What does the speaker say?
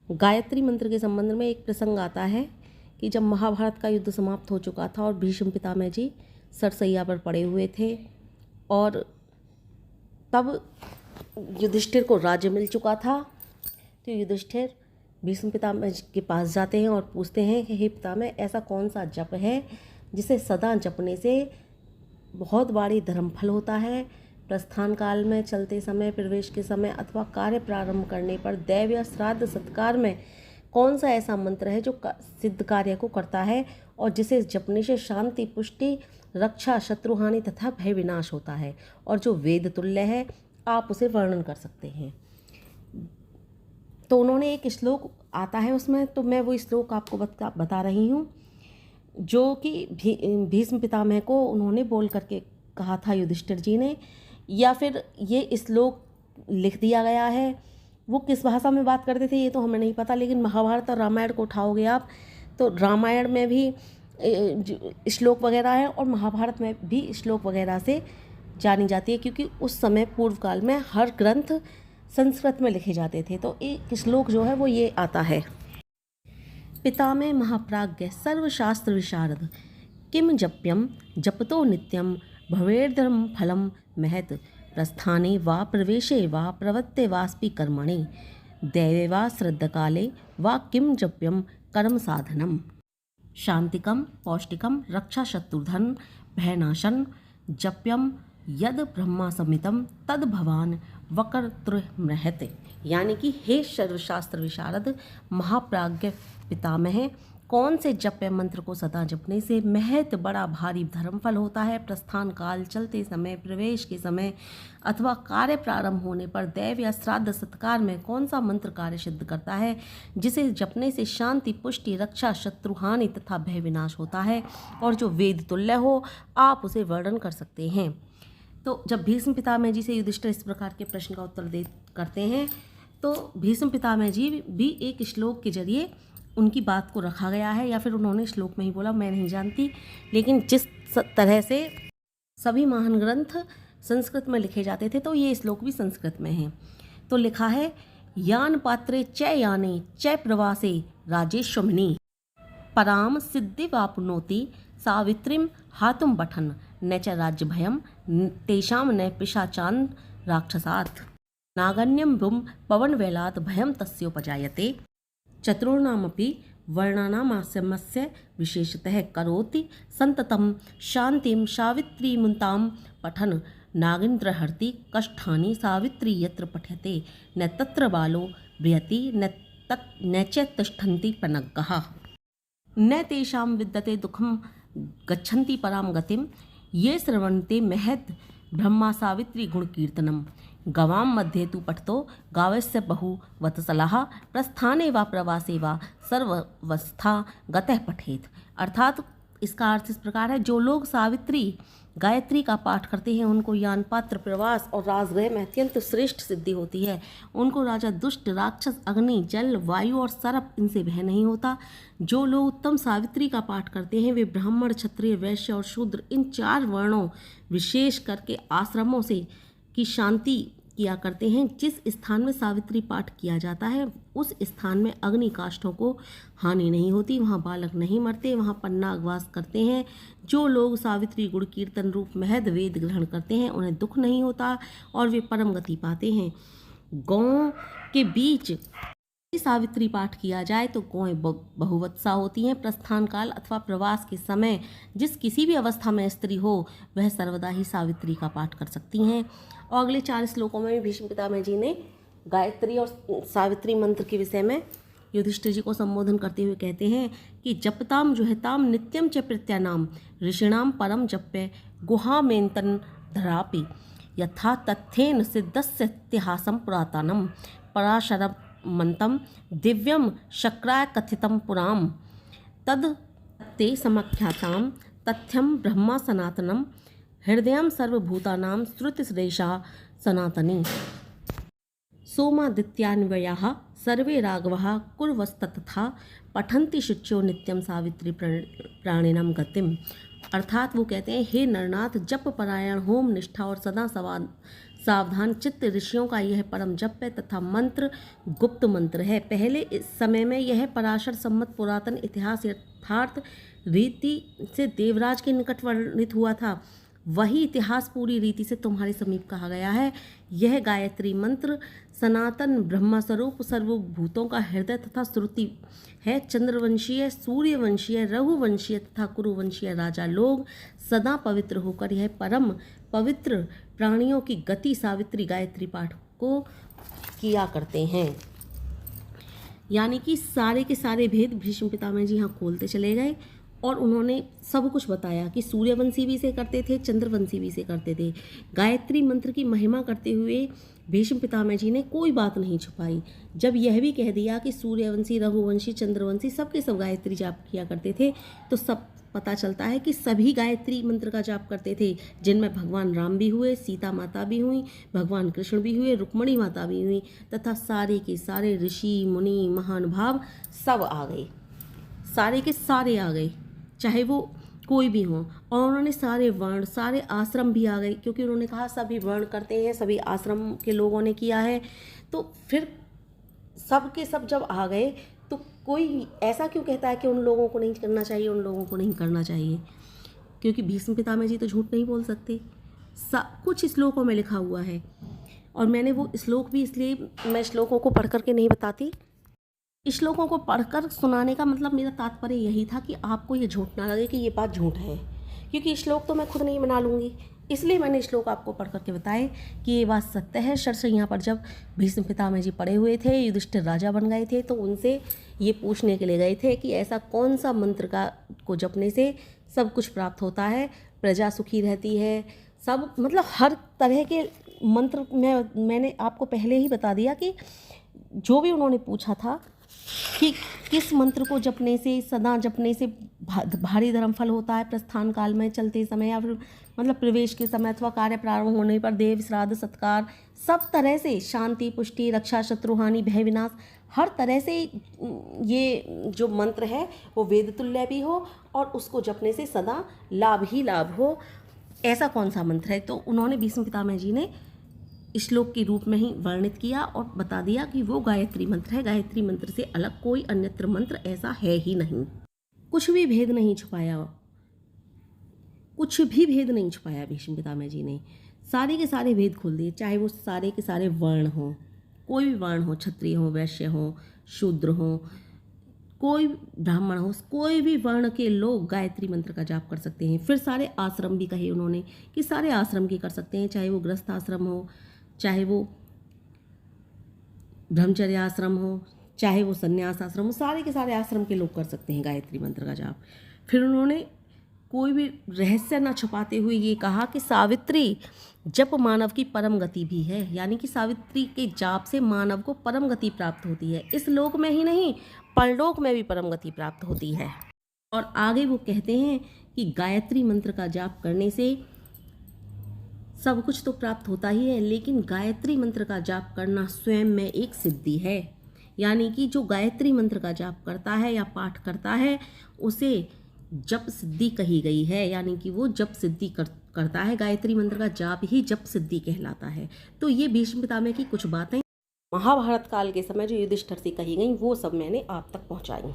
गायत्री मंत्र के संबंध में एक प्रसंग आता है कि जब महाभारत का युद्ध समाप्त हो चुका था और भीष्म पितामह जी सरसैया पर पड़े हुए थे और तब युधिष्ठिर को राज्य मिल चुका था, तो युधिष्ठिर भीष्म पितामह के पास जाते हैं और पूछते हैं कि हे पितामह, ऐसा कौन सा जप है जिसे सदा जपने से बहुत बड़ी धर्मफल होता है, प्रस्थान काल में, चलते समय, प्रवेश के समय अथवा कार्य प्रारंभ करने पर, दैव या श्राद्ध सत्कार में कौन सा ऐसा मंत्र है जो सिद्ध कार्य को करता है और जिसे जपने से शांति, पुष्टि, रक्षा, शत्रुहानि तथा भय विनाश होता है और जो वेद तुल्य है, आप उसे वर्णन कर सकते हैं। तो उन्होंने एक श्लोक आता है उसमें, तो मैं वो श्लोक आपको बता रही हूँ जो कि भीष्म पितामह को उन्होंने बोल करके कहा था युधिष्ठिर जी ने, या फिर ये श्लोक लिख दिया गया है। वो किस भाषा में बात करते थे ये तो हमें नहीं पता, लेकिन महाभारत और रामायण को उठाओगे आप तो रामायण में भी श्लोक वगैरह है और महाभारत में भी श्लोक वगैरह से जानी जाती है, क्योंकि उस समय पूर्व काल में हर ग्रंथ संस्कृत में लिखे जाते थे। तो एक श्लोक जो है वो ये आता है, पितामह महाप्राज्ञ सर्वशास्त्र विशारद किम जप्यम जपतो नित्यम भवेर्धर्म फलम महत प्रस्थाने वा प्रवेशे वा प्रवत्ते वास्पि कर्मणे दैवे वा श्रद्धकाले वा किम जप्यम कर्म साधनम शांतिकम पौष्टिकम रक्षा शत्रुधन भयनाशन जप्यम यद ब्रह्मा समितम तद भवान वक्रतुर्मृहते। यानी कि हे सर्वशास्त्र विशारद महाप्राज्ञ पितामह, कौन से जप्य मंत्र को सदा जपने से महत बड़ा भारी धर्मफल होता है, प्रस्थान काल, चलते समय, प्रवेश के समय अथवा कार्य प्रारंभ होने पर, दैव या श्राद्ध सत्कार में कौन सा मंत्र कार्य सिद्ध करता है जिसे जपने से शांति, पुष्टि, रक्षा, शत्रुहानि तथा भय विनाश होता है और जो वेद तुल्य हो, आप उसे वर्णन कर सकते हैं। तो जब भीष्म पितामह जी से युधिष्ठिर इस प्रकार के प्रश्न का उत्तर करते हैं तो भीष्म पितामह जी भी एक श्लोक के जरिए उनकी बात को रखा गया है, या फिर उन्होंने श्लोक में ही बोला, मैं नहीं जानती, लेकिन जिस तरह से सभी महान ग्रंथ संस्कृत में लिखे जाते थे तो ये श्लोक भी संस्कृत में है। तो लिखा है, यान पात्रे च याने च प्रवासे राजेश्वमिनी पराम सिद्धि वाप्नोति सावित्रीम हातुम बठन न च राज्य भयम तेषाम न पिशाचान राक्षसात् नागन्यम बुम पवन वेलात् भयम तस्योपजायते चतुर्णामपि वर्णानामास्यमस्य विशेषतः करोति संततम शांतिम सावित्रीमुतां पठन नागेन्द्रहर्ति कष्टानि सावित्री यत्र पठ्यते न तत्र बालो बृहति न च तिष्ठन्ति पनग्गः न तेषां विद्यते दुःखं गच्छन्ति परां गतिं ये श्रवन्ते महत् ब्रह्मा सावित्री गुणकीर्तनम गवां मध्ये तु पठतो गावस्य बहु वत्सलः प्रस्थाने वा प्रवासे वा सर्वस्था गतः पठेत। अर्थात इसका अर्थ इस प्रकार है, जो लोग सावित्री गायत्री का पाठ करते हैं उनको यान पात्र, प्रवास और राजगृह में अत्यंत श्रेष्ठ सिद्धि होती है। उनको राजा, दुष्ट, राक्षस, अग्नि, जल, वायु और सर्प इनसे भय नहीं होता। जो लोग उत्तम सावित्री का पाठ करते हैं वे ब्राह्मण, क्षत्रिय, वैश्य और शूद्र इन 4 वर्णों विशेष करके आश्रमों से की शांति किया करते हैं। जिस स्थान में सावित्री पाठ किया जाता है उस स्थान में अग्नि काष्ठों को हानि नहीं होती, वहाँ बालक नहीं मरते, वहाँ पन्नाग वास करते हैं। जो लोग सावित्री गुण कीर्तन रूप महद वेद ग्रहण करते हैं उन्हें दुख नहीं होता और वे परम गति पाते हैं। गौं के बीच सावित्री पाठ किया जाए तो गौएं बहुवत्सा होती हैं। प्रस्थान काल अथवा प्रवास के समय जिस किसी भी अवस्था में स्त्री हो वह सर्वदा ही सावित्री का पाठ कर सकती हैं। और अगले 4 श्लोकों में भी भीष्म पितामह जी ने गायत्री और सावित्री मंत्र के विषय में युधिष्ठिर जी को संबोधन करते हुए कहते हैं कि जपताम जुहताम नित्यम च प्रत्यानाम ऋषिणाम परम जप्य गुहामेन्तन धरापि यथा तथ्येन सिद्धस्य इतिहासं पुरातनम पराशरम मंतम दिव्यम शक्राय कथितम पुराम तद ते समख्याताम तथ्यम ब्रह्मा सनातनम हृदयम सर्वभूतानां श्रुतिश्रेषा सनातनी सोमादित्यान्वयाः सर्वे राघवः कुर्वस्ततथा पठन्ति शुच्यो नित्यम सावित्री प्राणिनम गतिम। अर्थात वो कहते हैं, हे नरनाथ, जप परायण, होम निष्ठा और सदा सावधान चित्त ऋषियों का यह परम जप है तथा मंत्र गुप्त मंत्र है। पहले इस समय में यह पराशर सम्मत पुरातन इतिहास यथार्थ रीति से देवराज के निकट वर्णित हुआ था, वही इतिहास पूरी रीति से तुम्हारे समीप कहा गया है। यह गायत्री मंत्र सनातन ब्रह्मस्वरूप सर्वभूतों का हृदय तथा श्रुति है। चंद्रवंशीय, सूर्यवंशीय, रघुवंशीय तथा कुरुवंशीय राजा लोग सदा पवित्र होकर यह परम पवित्र प्राणियों की गति सावित्री गायत्री पाठ को किया करते हैं। यानी कि सारे के सारे भेद भीष्म पितामह जी यहाँ खोलते चले गए और उन्होंने सब कुछ बताया कि सूर्यवंशी भी इसे करते थे, चंद्रवंशी भी इसे करते थे। गायत्री मंत्र की महिमा करते हुए भीष्म पितामह जी ने कोई बात नहीं छुपाई। जब यह भी कह दिया कि सूर्यवंशी, रघुवंशी, चंद्रवंशी सबके सब गायत्री जाप किया करते थे, तो सब पता चलता है कि सभी गायत्री मंत्र का जाप करते थे, जिनमें भगवान राम भी हुए, सीता माता भी हुई, भगवान कृष्ण भी हुए, रुक्मणी माता भी हुई तथा सारे के सारे ऋषि मुनि महानुभाव सब आ गए, सारे के सारे आ गए, चाहे वो कोई भी हो। और उन्होंने सारे वर्ण, सारे आश्रम भी आ गए, क्योंकि उन्होंने कहा सभी वर्ण करते हैं, सभी आश्रम के लोगों ने किया है। तो फिर सब के सब जब आ गए तो कोई ऐसा क्यों कहता है कि उन लोगों को नहीं करना चाहिए, उन लोगों को नहीं करना चाहिए? क्योंकि भीष्म पितामह जी तो झूठ नहीं बोल सकते। कुछ श्लोकों में लिखा हुआ है और मैंने वो श्लोक भी, इसलिए मैं श्लोकों को पढ़ करके नहीं बताती। श्लोकों को पढ़कर सुनाने का मतलब मेरा तात्पर्य यही था कि आपको ये झूठ ना लगे कि ये बात झूठ है, क्योंकि श्लोक तो मैं खुद नहीं बना लूँगी, इसलिए मैंने श्लोक आपको पढ़ करके बताए कि ये बात सत्य है। यहाँ पर जब भीष्म पितामह जी पड़े हुए थे, युधिष्ठिर राजा बन गए थे, तो उनसे ये पूछने के लिए गए थे कि ऐसा कौन सा मंत्र को जपने से सब कुछ प्राप्त होता है, प्रजा सुखी रहती है, सब मतलब हर तरह के मंत्र मैंने आपको पहले ही बता दिया कि जो भी उन्होंने पूछा था कि किस मंत्र को जपने से, सदा जपने से भारी धर्म फल होता है, प्रस्थान काल में, चलते समय, या फिर मतलब प्रवेश के समय अथवा कार्य प्रारंभ होने पर, देव श्राद्ध सत्कार, सब तरह से शांति, पुष्टि, रक्षा, शत्रुहानि, भय विनाश, हर तरह से ये जो मंत्र है वो वेद तुल्य भी हो और उसको जपने से सदा लाभ ही लाभ हो। ऐसा कौन सा मंत्र है? तो उन्होंने भीष्म पितामह जी ने श्लोक के रूप में ही वर्णित किया और बता दिया कि वो गायत्री मंत्र है। गायत्री मंत्र से अलग कोई अन्यत्र मंत्र ऐसा है ही नहीं। कुछ भी भेद नहीं छुपाया, कुछ भी भेद नहीं छुपाया भीष्म पितामह जी ने। सारे के सारे भेद खोल दिए, चाहे वो सारे के सारे वर्ण हो, कोई भी वर्ण हो, क्षत्रिय हो, वैश्य हो, शूद्र हो, कोई ब्राह्मण हो, कोई भी वर्ण के लोग गायत्री मंत्र का जाप कर सकते हैं। फिर सारे आश्रम भी कहे उन्होंने कि सारे आश्रम की कर सकते हैं, चाहे वो गृहस्थ आश्रम हो, चाहे वो ब्रह्मचर्य आश्रम हो, चाहे वो संन्यास आश्रम हो, सारे के सारे आश्रम के लोग कर सकते हैं गायत्री मंत्र का जाप। फिर उन्होंने कोई भी रहस्य न छुपाते हुए ये कहा कि सावित्री जप मानव की परम गति भी है, यानी कि सावित्री के जाप से मानव को परम गति प्राप्त होती है। इस लोक में ही नहीं, परलोक में भी परम गति प्राप्त होती है। और आगे वो कहते हैं कि गायत्री मंत्र का जाप करने से सब कुछ तो प्राप्त होता ही है, लेकिन गायत्री मंत्र का जाप करना स्वयं में एक सिद्धि है। यानी कि जो गायत्री मंत्र का जाप करता है या पाठ करता है उसे जप सिद्धि कही गई है, यानी कि वो जप सिद्धि करता है। गायत्री मंत्र का जाप ही जप सिद्धि कहलाता है। तो ये भीष्म पितामह की कुछ बातें महाभारत काल के समय जो युधिष्ठिर से कही गई वो सब मैंने आप तक पहुँचाई।